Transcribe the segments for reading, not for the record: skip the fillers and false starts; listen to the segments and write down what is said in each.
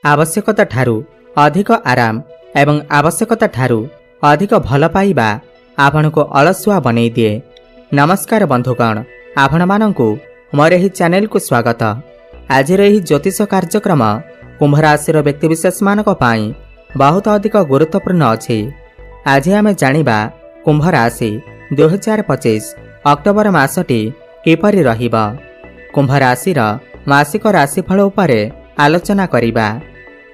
आवश्यकता ठारू अधिक आराम एवं आवश्यकता ठारू अधिक भल पाइबा आपण को अलसुआ बनई दिए। नमस्कार बंधुगण, आपण मानंकु मोर एही चैनल को स्वागत। आज एही ज्योतिष कार्यक्रम कुंभ राशि व्यक्तिविशेष मानक पाई बहुत अधिक गुरुत्वपूर्ण अछि। आज आमे जानिबा कुंभ राशि 2025 अक्टोबर मासटी किपरि रहिबा। कुंभ राशिर मासिक राशिफल उपरे आलोचना करिबा।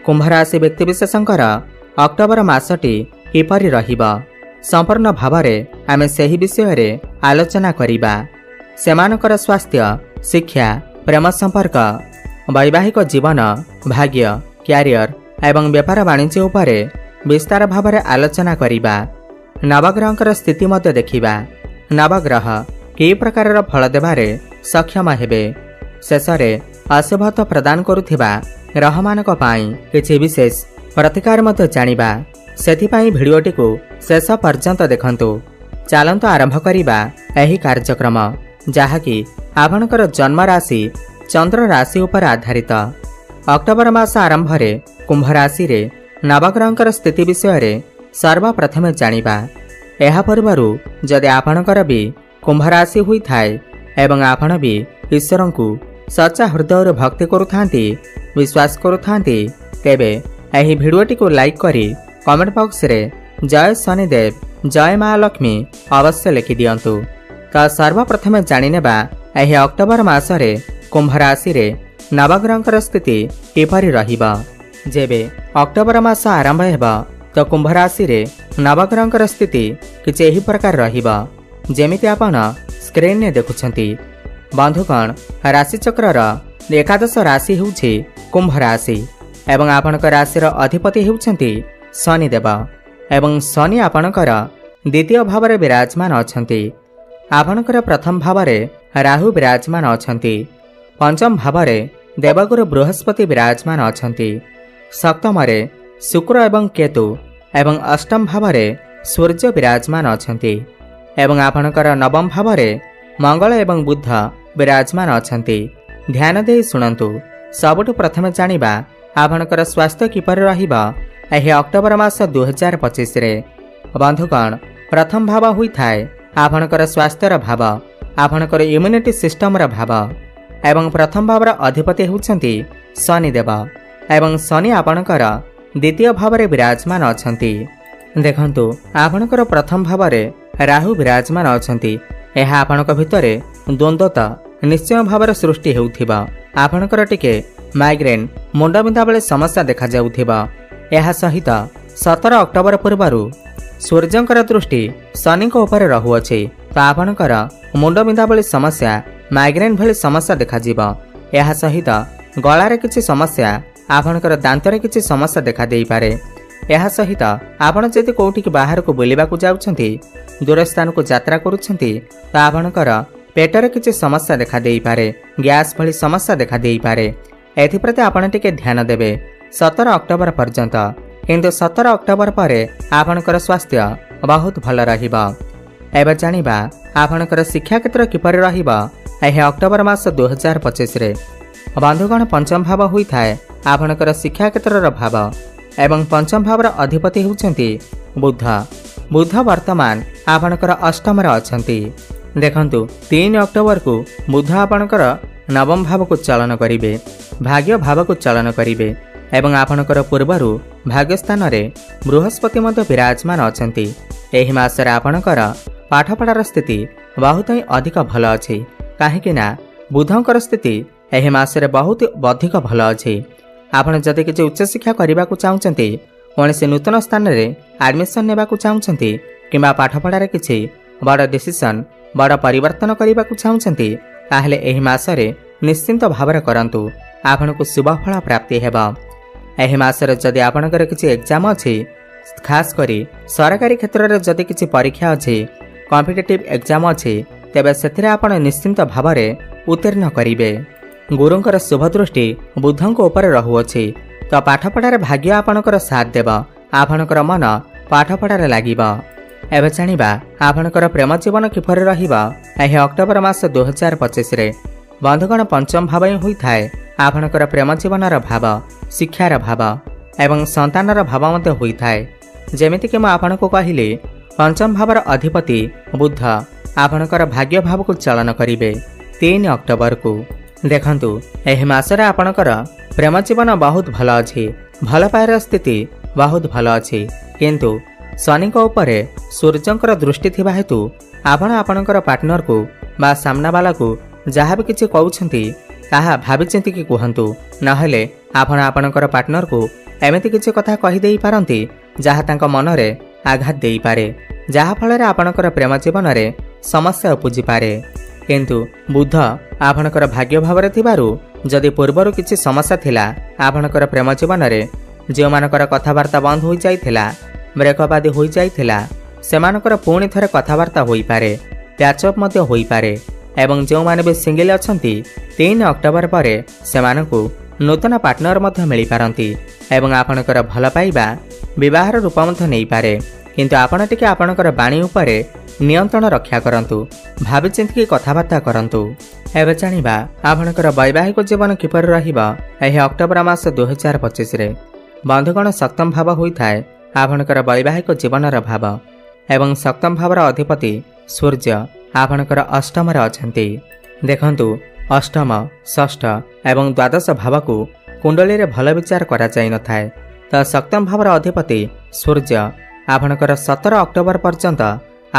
कुंभ राशि व्यक्तिविशेषंकर अक्टोबर मासटी किपरि रहिबा संपूर्ण भावरे आमे सेही विषय रे आलोचना करिबा। सेमानकर स्वास्थ्य, शिक्षा, प्रेम संपर्क, वैवाहिक जीवन, भाग्य, क्यारियर एवं व्यापार वाणिज्य उपरे विस्तार भावरे आलोचना करिबा। नवग्रहंकर स्थिति मध्य देखिबा। नवग्रह कि प्रकार फल देबारे सक्षम हेबे। शेषरे अशुभत्व प्रदान करुथिबा ग्रहमानक पाई किछि विशेष प्रतिकार मध्य जानिबा। सेथिपाई भिडियोटी को शेष पर्यंत देखंतु। चलंतु आरंभ करिबा एही कार्यक्रम जहाँकि आपणकर जन्म राशि चंद्र राशि उपर आधारित। अक्टोबर मास आरंभ रे कुंभ राशि रे नवग्रहंकर स्थिति विषय रे सर्वप्रथम जानिबा। एहा पूर्वरु जदि आपणकर भी कुंभ राशि हुई थाए एवं आपण भी ईश्वर को सच्चा हृदय भक्ति करुथांती, विश्वास करुथांती, तेबे एही भिडियोटी को लाइक करी कमेंट बॉक्स रे जय शनिदेव, जय माँ लक्ष्मी अवश्य लिखि दियंतु। तो सर्वप्रथम जानिनेबा एही अक्टोबर मासरे कुंभ राशि रे नवग्रहंकर स्थिति किपरि रहिबा। जेबे अक्टोबर मास आरंभ हेबा तो कुंभ राशि रे नवग्रहंकर स्थिति किछि एही प्रकार रहिबा जेमिति आपण स्क्रीन ने देखुछंती। बंधुगण, राशि चक्रर एकादश राशि हेउछि कुंभ राशि एवं आपणक राशिर अधिपति हेउछंती शनिदेव एवं शनि आपणकर द्वितीय भावरे विराजमान अछंती। आपणकर प्रथम भावरे राहु विराजमान अछंती। पंचम भावरे देवगुरु बृहस्पति विराजमान अछंती। सप्तमरे शुक्र एवं केतु एवं अष्टम भावरे सूर्य विराजमान अछंती एवं आपणकर नवम भावरे मंगल एवं बुध विराजमान अछंती। ध्यान दे सुनंतु। सबुठु प्रथम जानिबा आपणकर स्वास्थ्य किपरि रहिबा एही अक्टोबर मास 2025 रे। बंधुगण, प्रथम भाव हुई थाए आपणकर स्वास्थ्यर भाव, आपणकर इम्यूनिटी सिस्टमर भाव एवं प्रथम भावर अधिपति हेउछंती शनिदेव एवं शनि आपणकर द्वितीय भावरे विराजमान अछंती। देखंतु, आपणकर प्रथम भावरे राहु विराजमान अछंती। एहा आपणक भितरे द्वंद्वता निश्चय भावरे सृष्टि हेउथिबा। आपणकर टिके माइग्रेन, मुंडबिंधा बेले समस्या देखा जाउथिबा। एहा सहित 17 अक्टोबर पूर्वरु सूर्यंकर दृष्टि शनि उपर रहुअछि तो आपणकर मुंडबिंधा बेले समस्या, माइग्रेन भली समस्या देखा जीवा। एहा सहित गଳାରେ କିଛି समस्या, आपणकर दांतरे କିଛି समस्या देखा देई पारे। एहा सहित आपण जदि कोउठी बाहर को बुलिबा को जाउछंती, दूर स्थान को यात्रा करूछंती तो आपणकर पेटरे किछि समस्या देखा देई पारे, गैस भली समस्या देखा देई पारे। एथिप्रति आपण टिके ध्यान देबे 17 अक्टोबर पर्यंत। किंतु 17 अक्टोबर परे आपणकर स्वास्थ्य बहुत भल रहिबा। एबे जानिबा आपणकर शिक्षा क्षेत्र किपरि रहिबा एही अक्टोबर मास 2025 रे। बंधुगण, पंचम भाव हुई थाए आपणकर शिक्षा क्षेत्रर भाव एवं पंचम भावर अधिपति हेउछंती बुध। बुध वर्तमान आपणकर अष्टम रे अछंती। देखंतु, 3 अक्टोबर को बुध आपणकर नवम भाव को चलन करिवे, भाग्य भाव को चलन करिवे एवं आपणकर पूर्वरु भाग्य स्थान रे बृहस्पति मध्य विराजमान अछंती। एही मासरे आपणकर पाठपढ़ार स्थिति बहुत ही अधिक भल अछि। काहेकि ना बुधंकर स्थिति एही मासरे बहुत अधिक भल अछि। आपण जदि किछि उच्च शिक्षा करिबा को चाहुचंती, कोनसे नूतन स्थान रे एडमिशन नेबा को चाहुचंती किबा पाठपढ़ार किछि बड़ डिसिजन, बड़ परिवर्तन करिबा को चाहुचंती, ताहले एही मासरे निश्चिंत भावरे करंतु। आपनको शुभ फल प्राप्ति हेबा। एही मासरे जदि आपणकर किछि एग्जाम अछि, खास करी सरकारी क्षेत्र रे जदि किछि परीक्षा अछि, कॉम्पिटिटिव एग्जाम अछि, तेबे सेथिरे आपण निश्चिंत भावरे उत्तीर्ण करिवे। गुरुंकर शुभ दृष्टि बुधंक ऊपर रहुअछि तो पाठपढ़ार भाग्य आपणकर साथ देबा। आपणकर मन पाठपढ़ार लागिबा। एबे जानिबा आपणकर प्रेम जीवन किपरि रहिबा एही अक्टोबर मास 2025 रे। बंधुगण, पंचम भाव ही होई थाए आपणकर प्रेम जीवनर भाव। ଶିକ୍ଷାର ଭାବ ଏବଂ ସନ୍ତାନର ଭାବ ମଧ୍ୟ ହୋଇଥାଏ। ଯେମିତିକି ମୁଁ ଆପଣଙ୍କୁ କହିଲି ପଞ୍ଚମ ଭାବର ଅଧିପତି ବୁଧ ଆପଣଙ୍କର ଭାଗ୍ୟ ଭାବକୁ ଚାଳନ କରିବେ 3 ଅକ୍ଟୋବରକୁ। ଦେଖନ୍ତୁ ଏହି ମାସରେ ଆପଣଙ୍କର ପ୍ରେମ ଜୀବନ ବହୁତ ଭଲ ଅଛି, ଭଲ ପାଇବାର ସ୍ଥିତି ବହୁତ ଭଲ ଅଛି, କିନ୍ତୁ ଶନିଙ୍କ ଉପରେ ସୂର୍ଯ୍ୟଙ୍କର ଦୃଷ୍ଟି ଥିବା ହେତୁ ଆପଣ ଆପଣଙ୍କର ପାର୍ଟନରକୁ ବା ସାମ୍ନାବାଲାକୁ ଯାହା ବି କିଛି କହୁଛନ୍ତି ତାହା ଭାବିଚିନ୍ତିକି କୁହନ୍ତୁ, ନହେଲେ ଆପଣ ଆପଣଙ୍କର ପାର୍ଟନରକୁ ଏମିତି କିଛି କଥା କହିଦେଇପାରନ୍ତି ଯାହା ତାଙ୍କ ମନରେ ଆଘାତ ଦେଇପାରେ, ଯାହାଫଳରେ ଆପଣଙ୍କର ପ୍ରେମ ଜୀବନରେ ସମସ୍ୟା ଉପୁଜିପାରେ। କିନ୍ତୁ ବୁଧ ଆପଣଙ୍କର ଭାଗ୍ୟ ଭାବରେ ଥିବାରୁ ଯଦି ପୂର୍ବରୁ କିଛି ସମସ୍ୟା ଥିଲା ଆପଣଙ୍କର ପ୍ରେମ ଜୀବନରେ, ଯେଉଁମାନଙ୍କର କଥାବାର୍ତ୍ତା ବନ୍ଦ ହୋଇଯାଇଥିଲା, ବ୍ରେକଅପ୍ ଆଦି ହୋଇଯାଇଥିଲା, ସେମାନଙ୍କର ପୁଣି ଥରେ କଥାବାର୍ତ୍ତା ହୋଇପାରେ, ପ୍ୟାଚଅପ୍ ମଧ୍ୟ ହୋଇପାରେ ଏବଂ ଯେଉଁମାନେ ବି ସିଙ୍ଗଲ ଅଛନ୍ତି 3 ଅକ୍ଟୋବର ପରେ ସେମାନଙ୍କୁ ନୂତନ ପାର୍ଟନର ମଧ୍ୟ ମିଳିପାରନ୍ତି ଏବଂ ଆପଣଙ୍କର ଭଲ ପାଇବା ବିବାହର ରୂପ ମଧ୍ୟ ନେଇପାରେ। କିନ୍ତୁ ଆପଣ ଟିକେ ଆପଣଙ୍କର ବାଣୀ ଉପରେ ନିୟନ୍ତ୍ରଣ ରକ୍ଷା କରନ୍ତୁ, ଭାବିଚିନ୍ତିକି କଥାବାର୍ତ୍ତା କରନ୍ତୁ। ଏବେ ଜାଣିବା ଆପଣଙ୍କର ବୈବାହିକ ଜୀବନ କିପରି ରହିବ ଏହି ଅକ୍ଟୋବର ମାସ 2025ରେ। ବନ୍ଧୁଗଣ, ସପ୍ତମ ଭାବ ହୋଇଥାଏ ଆପଣଙ୍କର ବୈବାହିକ ଜୀବନର ଭାବ ଏବଂ ସପ୍ତମ ଭାବର ଅଧିପତି ସୂର୍ଯ୍ୟ ଆପଣଙ୍କର ଅଷ୍ଟମରେ ଅଛନ୍ତି। ଦେଖନ୍ତୁ ଅଷ୍ଟମ, ଷଷ୍ଠ ଏବଂ ଦ୍ୱାଦଶ ଭାବକୁ କୁଣ୍ଡଳୀରେ ଭଲ ବିଚାର କରାଯାଇନଥାଏ, ତ ସପ୍ତମ ଭାବର ଅଧିପତି ସୂର୍ଯ୍ୟ ଆପଣଙ୍କର 17 ଅକ୍ଟୋବର ପର୍ଯ୍ୟନ୍ତ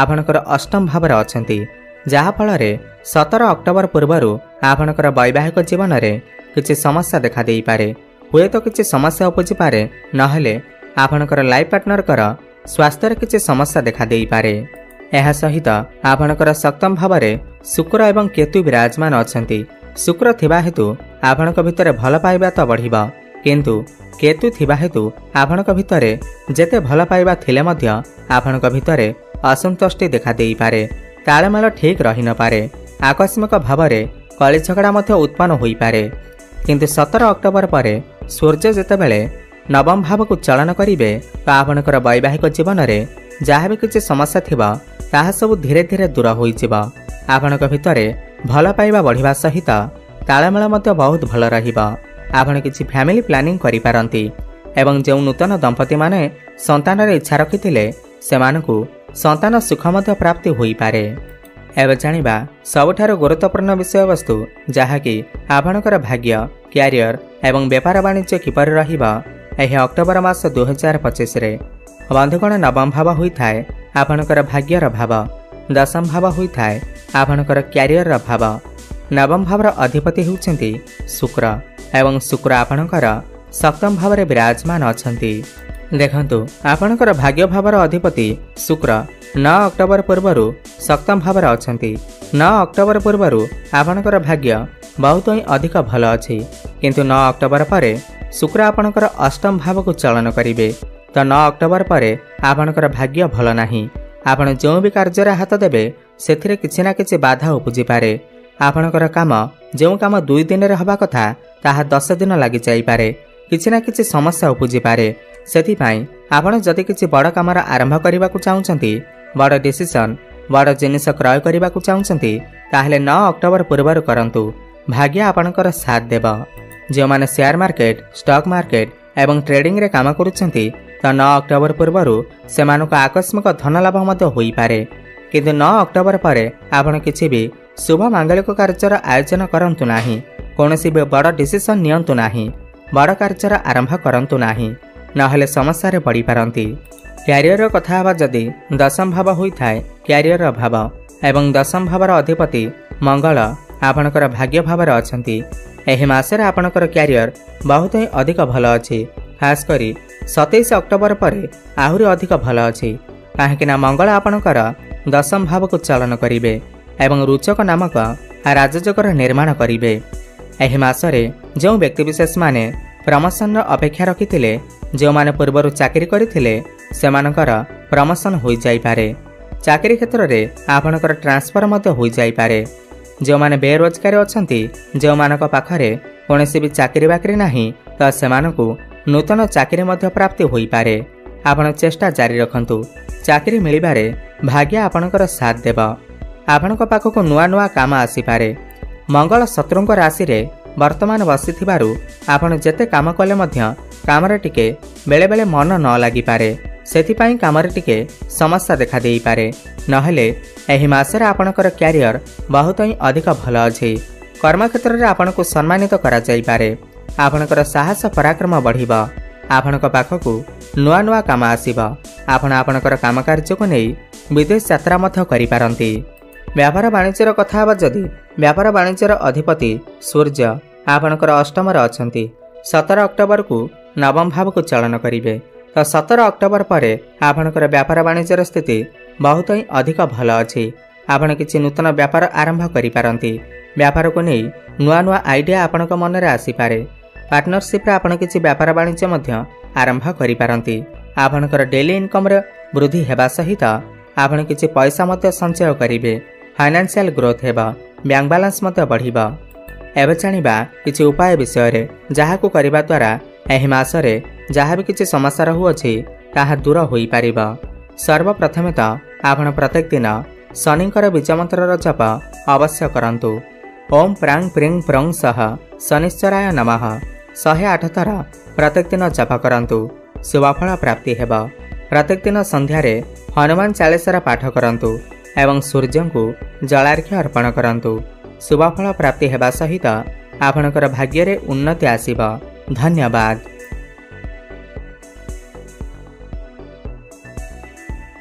ଆପଣଙ୍କର ଅଷ୍ଟମ ଭାବରେ ଅଛନ୍ତି, ଯାହାଫଳରେ 17 ଅକ୍ଟୋବର ପୂର୍ବରୁ ଆପଣଙ୍କର ବୈବାହିକ ଜୀବନରେ କିଛି ସମସ୍ୟା ଦେଖାଦେଇପାରେ, ହୁଏତ କିଛି ସମସ୍ୟା ଉପୁଜିପାରେ, ନହେଲେ ଆପଣଙ୍କର ଲାଇଫ୍ ପାର୍ଟନରଙ୍କର ସ୍ୱାସ୍ଥ୍ୟରେ କିଛି ସମସ୍ୟା ଦେଖାଦେଇପାରେ। ଏହା ସହିତ ଆପଣଙ୍କର ସପ୍ତମ ଭାବରେ ଶୁକ୍ର ଏବଂ କେତୁ ବିରାଜମାନ ଅଛନ୍ତି। ଶୁକ୍ର ଥିବା ହେତୁ ଆପଣଙ୍କ ଭିତରେ ଭଲ ପାଇବା ତ ବଢ଼ିବ, କିନ୍ତୁ କେତୁ ଥିବା ହେତୁ ଆପଣଙ୍କ ଭିତରେ ଯେତେ ଭଲ ପାଇବା ଥିଲେ ମଧ୍ୟ ଆପଣଙ୍କ ଭିତରେ ଅସନ୍ତୁଷ୍ଟି ଦେଖାଦେଇପାରେ, ତାଳମେଳ ଠିକ୍ ରହିନପାରେ, ଆକସ୍ମିକ ଭାବରେ କଳି ଝଗଡ଼ା ମଧ୍ୟ ଉତ୍ପନ୍ନ ହୋଇପାରେ। କିନ୍ତୁ 17 ଅକ୍ଟୋବର ପରେ ସୂର୍ଯ୍ୟ ଯେତେବେଳେ ନବମ ଭାବକୁ ଚଳନ କରିବେ ତ ଆପଣଙ୍କର ବୈବାହିକ ଜୀବନରେ ଯାହା ବି କିଛି ସମସ୍ୟା ଥିବ ତାହା ସବୁ ଧୀରେ ଧୀରେ ଦୂର ହୋଇଯିବ। ଆପଣଙ୍କ ଭିତରେ ଭଲ ପାଇବା ବଢ଼ିବା ସହିତ ତାଳମେଳ ମଧ୍ୟ ବହୁତ ଭଲ ରହିବ। ଆପଣ କିଛି ଫ୍ୟାମିଲି ପ୍ଲାନିଂ କରିପାରନ୍ତି ଏବଂ ଯେଉଁ ନୂତନ ଦମ୍ପତିମାନେ ସନ୍ତାନର ଇଚ୍ଛା ରଖିଥିଲେ ସେମାନଙ୍କୁ ସନ୍ତାନ ସୁଖ ମଧ୍ୟ ପ୍ରାପ୍ତି ହୋଇପାରେ। ଏବେ ଜାଣିବା ସବୁଠାରୁ ଗୁରୁତ୍ୱପୂର୍ଣ୍ଣ ବିଷୟବସ୍ତୁ, ଯାହାକି ଆପଣଙ୍କର ଭାଗ୍ୟ, କ୍ୟାରିୟର ଏବଂ ବେପାର ବାଣିଜ୍ୟ କିପରି ରହିବ ଏହି ଅକ୍ଟୋବର ମାସ 2025ରେ। ବନ୍ଧୁଗଣ, ନବମ ଭାବ ହୋଇଥାଏ ଆପଣଙ୍କର ଭାଗ୍ୟର ଭାବ, ଦଶମ ଭାବ ହୋଇଥାଏ ଆପଣଙ୍କର କ୍ୟାରିୟରର ଭାବ। ନବମ ଭାବର ଅଧିପତି ହେଉଛନ୍ତି ଶୁକ୍ର ଏବଂ ଶୁକ୍ର ଆପଣଙ୍କର ସପ୍ତମ ଭାବରେ ବିରାଜମାନ ଅଛନ୍ତି। ଦେଖନ୍ତୁ ଆପଣଙ୍କର ଭାଗ୍ୟ ଭାବର ଅଧିପତି ଶୁକ୍ର 9 ଅକ୍ଟୋବର ପୂର୍ବରୁ ସପ୍ତମ ଭାବରେ ଅଛନ୍ତି। 9 ଅକ୍ଟୋବର ପୂର୍ବରୁ ଆପଣଙ୍କର ଭାଗ୍ୟ ବହୁତ ହିଁ ଅଧିକ ଭଲ ଅଛି, କିନ୍ତୁ 9 ଅକ୍ଟୋବର ପରେ ଶୁକ୍ର ଆପଣଙ୍କର ଅଷ୍ଟମ ଭାବକୁ ଚଳନ କରିବେ, ତ 9 ଅକ୍ଟୋବର ପରେ ଆପଣଙ୍କର ଭାଗ୍ୟ ଭଲ ନାହିଁ। ଆପଣ ଯେଉଁ ବି କାର୍ଯ୍ୟରେ ହାତ ଦେବେ ସେଥିରେ କିଛି ନା କିଛି ବାଧା ଉପୁଜିପାରେ। ଆପଣଙ୍କର କାମ ଯେଉଁ କାମ 2 ଦିନରେ ହେବା କଥା ତାହା 10 ଦିନ ଲାଗିଯାଇପାରେ, କିଛି ନା କିଛି ସମସ୍ୟା ଉପୁଜିପାରେ। ସେଥିପାଇଁ ଆପଣ ଯଦି କିଛି ବଡ଼ କାମର ଆରମ୍ଭ କରିବାକୁ ଚାହୁଁଛନ୍ତି, ବଡ଼ ଡିସିସନ୍, ବଡ଼ ଜିନିଷ କ୍ରୟ କରିବାକୁ ଚାହୁଁଛନ୍ତି, ତାହେଲେ 9 ଅକ୍ଟୋବର ପୂର୍ବରୁ କରନ୍ତୁ, ଭାଗ୍ୟ ଆପଣଙ୍କର ସାଥ ଦେବ। ଯେଉଁମାନେ ସେୟାର ମାର୍କେଟ, ଷ୍ଟକ୍ ମାର୍କେଟ ଏବଂ ଟ୍ରେଡିଂରେ କାମ କରୁଛନ୍ତି ତ 9 ଅକ୍ଟୋବର ପୂର୍ବରୁ ସେମାନଙ୍କୁ ଆକସ୍ମିକ ଧନଲାଭ ମଧ୍ୟ ହୋଇପାରେ। କିନ୍ତୁ 9 ଅକ୍ଟୋବର ପରେ ଆପଣ କିଛି ବି ଶୁଭ ମାଙ୍ଗଳିକ କାର୍ଯ୍ୟର ଆୟୋଜନ କରନ୍ତୁ ନାହିଁ, କୌଣସି ବି ବଡ଼ ଡିସିସନ୍ ନିଅନ୍ତୁ ନାହିଁ, ବଡ଼ କାର୍ଯ୍ୟର ଆରମ୍ଭ କରନ୍ତୁ ନାହିଁ, ନହେଲେ ସମସ୍ୟାରେ ପଡ଼ିପାରନ୍ତି। କ୍ୟାରିୟରର କଥା ହେବା ଯଦି ଦଶମ ଭାବ ହୋଇଥାଏ କ୍ୟାରିୟରର ଭାବ ଏବଂ ଦଶମ ଭାବର ଅଧିପତି ମଙ୍ଗଳ ଆପଣଙ୍କର ଭାଗ୍ୟ ଭାବରେ ଅଛନ୍ତି। ଏହି ମାସରେ ଆପଣଙ୍କର କ୍ୟାରିୟର ବହୁତ ହିଁ ଅଧିକ ଭଲ ଅଛି, ଖାସ୍ କରି 27 ଅକ୍ଟୋବର ପରେ ଆହୁରି ଅଧିକ ଭଲ ଅଛି, କାହିଁକିନା ମଙ୍ଗଳ ଆପଣଙ୍କର ଦଶମ ଭାବକୁ ଚାଳନ କରିବେ ଏବଂ ରୁଚକ ନାମକ ରାଜଯୋଗର ନିର୍ମାଣ କରିବେ। ଏହି ମାସରେ ଯେଉଁ ବ୍ୟକ୍ତିବିଶେଷମାନେ ପ୍ରମୋସନର ଅପେକ୍ଷା ରଖିଥିଲେ, ଯେଉଁମାନେ ପୂର୍ବରୁ ଚାକିରି କରିଥିଲେ ସେମାନଙ୍କର ପ୍ରମୋସନ ହୋଇଯାଇପାରେ। ଚାକିରି କ୍ଷେତ୍ରରେ ଆପଣଙ୍କର ଟ୍ରାନ୍ସଫର ମଧ୍ୟ ହୋଇଯାଇପାରେ। ଯେଉଁମାନେ ବେରୋଜଗାରୀ ଅଛନ୍ତି, ଯେଉଁମାନଙ୍କ ପାଖରେ କୌଣସି ବି ଚାକିରି ବାକିରି ନାହିଁ, ତ ସେମାନଙ୍କୁ ନୂତନ ଚାକିରି ମଧ୍ୟ ପ୍ରାପ୍ତି ହୋଇପାରେ। ଆପଣ ଚେଷ୍ଟା ଜାରି ରଖନ୍ତୁ, ଚାକିରି ମିଳିବାରେ ଭାଗ୍ୟ ଆପଣଙ୍କର ସାଥ ଦେବ। ଆପଣଙ୍କ ପାଖକୁ ନୂଆ ନୂଆ କାମ ଆସିପାରେ। ମଙ୍ଗଳ ଶତ୍ରୁଙ୍କ ରାଶିରେ ବର୍ତ୍ତମାନ ବସିଥିବାରୁ ଆପଣ ଯେତେ କାମ କଲେ ମଧ୍ୟ କାମରେ ଟିକେ ବେଳେବେଳେ ମନ ନ ଲାଗିପାରେ। ସେଥିପାଇଁ କାମରେ ଟିକେ ସମସ୍ୟା ଦେଖାଦେଇପାରେ। ନହେଲେ ଏହି ମାସରେ ଆପଣଙ୍କର କ୍ୟାରିୟର ବହୁତ ହିଁ ଅଧିକ ଭଲ ଅଛି। କର୍ମକ୍ଷେତ୍ରରେ ଆପଣଙ୍କୁ ସମ୍ମାନିତ କରାଯାଇପାରେ। ଆପଣଙ୍କର ସାହସ ପରାକ୍ରମ ବଢ଼ିବ। ଆପଣଙ୍କ ପାଖକୁ ନୂଆ ନୂଆ କାମ ଆସିବ। ଆପଣ ଆପଣଙ୍କର କାମକାର୍ଯ୍ୟକୁ ନେଇ ବିଦେଶ ଯାତ୍ରା ମଧ୍ୟ କରିପାରନ୍ତି। ବ୍ୟାପାର ବାଣିଜ୍ୟର କଥା ହେବା ଯଦି ବ୍ୟାପାର ବାଣିଜ୍ୟର ଅଧିପତି ସୂର୍ଯ୍ୟ ଆପଣଙ୍କର ଅଷ୍ଟମରେ ଅଛନ୍ତି। 17 ଅକ୍ଟୋବରକୁ ନବମ ଭାବକୁ ଚଳନ କରିବେ। ତ 17 ଅକ୍ଟୋବର ପରେ ଆପଣଙ୍କର ବ୍ୟାପାର ବାଣିଜ୍ୟର ସ୍ଥିତି ବହୁତ ହିଁ ଅଧିକ ଭଲ ଅଛି। ଆପଣ କିଛି ନୂତନ ବ୍ୟାପାର ଆରମ୍ଭ କରିପାରନ୍ତି। ବ୍ୟାପାରକୁ ନେଇ ନୂଆ ନୂଆ ଆଇଡ଼ିଆ ଆପଣଙ୍କ ମନରେ ଆସିପାରେ। ପାର୍ଟନରସିପ୍ରେ ଆପଣ କିଛି ବ୍ୟାପାର ବାଣିଜ୍ୟ ମଧ୍ୟ ଆରମ୍ଭ କରିପାରନ୍ତି। ଆପଣଙ୍କର ଡେଲି ଇନକମ୍ରେ ବୃଦ୍ଧି ହେବା ସହିତ ଆପଣ କିଛି ପଇସା ମଧ୍ୟ ସଞ୍ଚୟ କରିବେ। ଫାଇନାନ୍ସିଆଲ ଗ୍ରୋଥ ହେବ। ବ୍ୟାଙ୍କ ବାଲାନ୍ସ ମଧ୍ୟ ବଢ଼ିବ। ଏବେ ଜାଣିବା କିଛି ଉପାୟ ବିଷୟରେ ଯାହାକୁ କରିବା ଦ୍ୱାରା ଏହି ମାସରେ ଯାହା ବି କିଛି ସମସ୍ୟା ରହୁଅଛି ତାହା ଦୂର ହୋଇପାରିବ। ସର୍ବପ୍ରଥମେ ତ ଆପଣ ପ୍ରତ୍ୟେକ ଦିନ ଶନିଙ୍କର ବୀଜମନ୍ତ୍ରର ଜପ ଅବଶ୍ୟ କରନ୍ତୁ। ଓಂ ପ୍ରାଂ ପ୍ରିଂ ପ୍ରଂ ସହ ଶନିଶ୍ଚରାୟ ନମଃ 108 ଥର ପ୍ରତ୍ୟେକ ଦିନ ଜପ କରନ୍ତୁ। ଶୁଭଫଳ ପ୍ରାପ୍ତି ହେବ। ପ୍ରତ୍ୟେକ ଦିନ ସନ୍ଧ୍ୟାରେ ହନୁମାନ ଚାଳିଶାର ପାଠ କରନ୍ତୁ ଏବଂ ସୂର୍ଯ୍ୟଙ୍କୁ ଜଳାର୍ଘ୍ୟ ଅର୍ପଣ କରନ୍ତୁ। ଶୁଭଫଳ ପ୍ରାପ୍ତି ହେବା ସହିତ ଆପଣଙ୍କର ଭାଗ୍ୟରେ ଉନ୍ନତି ଆସିବ। ଧନ୍ୟବାଦ।